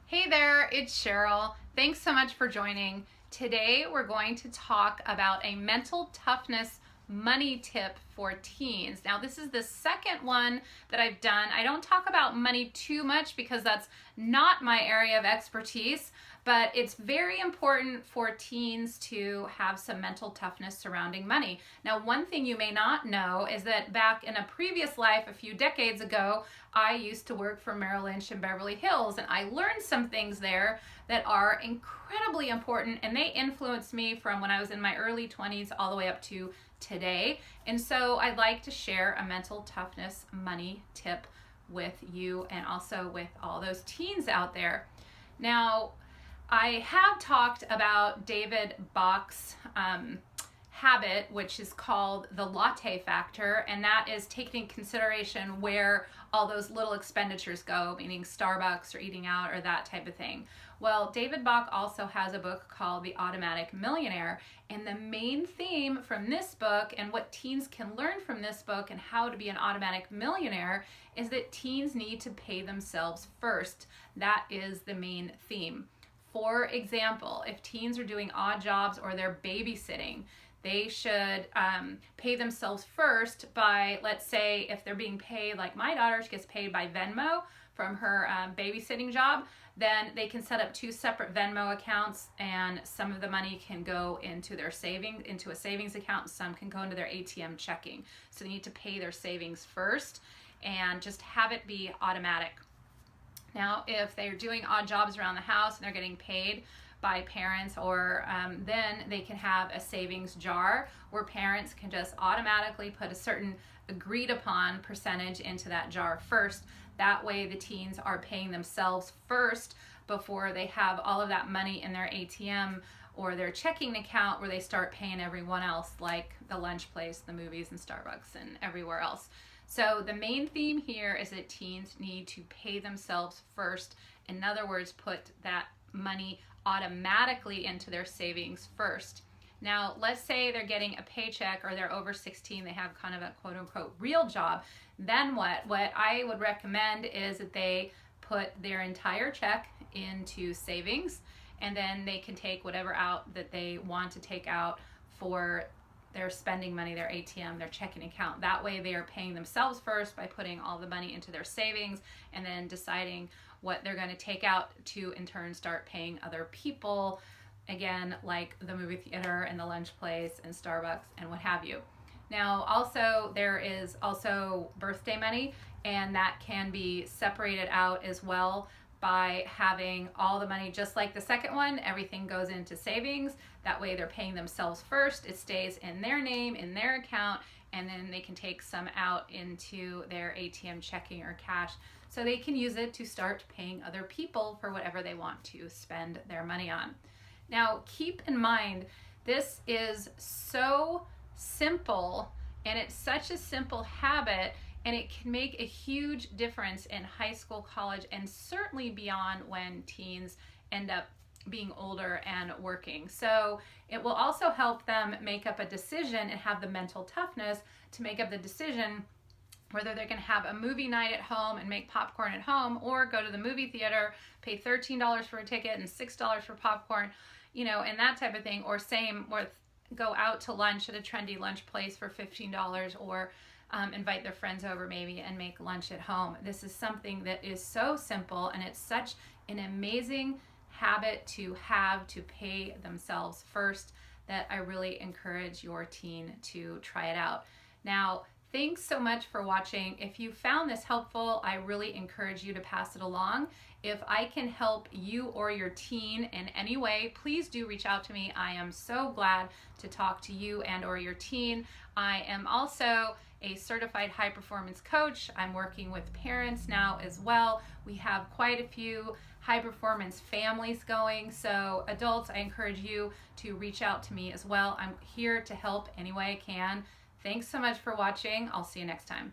Hey there, it's Sheryl. Thanks so much for joining. Today we're going to talk about a mental toughness money tip for teens. Now this is the second one that I've done. I don't talk about money too much because that's not my area of expertise, but it's very important for teens to have some mental toughness surrounding money. Now, one thing you may not know is that back in a previous life, a few decades ago, I used to work for Merrill Lynch in Beverly Hills, and I learned some things there that are incredibly important, and they influenced me from when I was in my early 20s all the way up to today. And so I'd like to share a mental toughness money tip with you and also with all those teens out there. Now, I have talked about David Bach's habit, which is called the latte factor, and that is taking into consideration where all those little expenditures go, meaning Starbucks or eating out or that type of thing. Well, David Bach also has a book called The Automatic Millionaire, and the main theme from this book and what teens can learn from this book and how to be an automatic millionaire is that teens need to pay themselves first. That is the main theme. For example, if teens are doing odd jobs or they're babysitting, they should pay themselves first by, let's say, if they're being paid, like my daughter, she gets paid by Venmo from her babysitting job, then they can set up two separate Venmo accounts, and some of the money can go into their into a savings account, and some can go into their ATM checking. So they need to pay their savings first and just have it be automatic. Now, if they're doing odd jobs around the house and they're getting paid by parents, or then they can have a savings jar where parents can just automatically put a certain agreed upon percentage into that jar first. That way the teens are paying themselves first before they have all of that money in their ATM or their checking account where they start paying everyone else, like the lunch place, the movies, and Starbucks, and everywhere else. So the main theme here is that teens need to pay themselves first. In other words, put that money automatically into their savings first. Now, let's say they're getting a paycheck or they're over 16, they have kind of a quote unquote real job. Then what? What I would recommend is that they put their entire check into savings, and then they can take whatever out that they want to take out for their spending money, their ATM, their checking account. That way they are paying themselves first by putting all the money into their savings and then deciding what they're going to take out to in turn start paying other people, again, like the movie theater and the lunch place and Starbucks and what have you. Now, also, there is also birthday money, and that can be separated out as well by having all the money, just like the second one, everything goes into savings. That way they're paying themselves first. It stays in their name, in their account, and then they can take some out into their ATM checking or cash so they can use it to start paying other people for whatever they want to spend their money on. Now, keep in mind, this is so simple, and it's such a simple habit, and it can make a huge difference in high school, college, and certainly beyond when teens end up being older and working. So it will also help them make up a decision and have the mental toughness to make up the decision whether they're going to have a movie night at home and make popcorn at home, or go to the movie theater, pay $13 for a ticket and $6 for popcorn, and that type of thing, or same with go out to lunch at a trendy lunch place for $15, or invite their friends over maybe and make lunch at home. This is something that is so simple, and it's such an amazing habit to have to pay themselves first that I really encourage your teen to try it out. Now, thanks so much for watching. If you found this helpful, I really encourage you to pass it along. If I can help you or your teen in any way, please do reach out to me. I am so glad to talk to you and or your teen. I am also a certified high performance coach. I'm working with parents now as well. We have quite a few high performance families going. So adults, I encourage you to reach out to me as well. I'm here to help any way I can. Thanks so much for watching. I'll see you next time.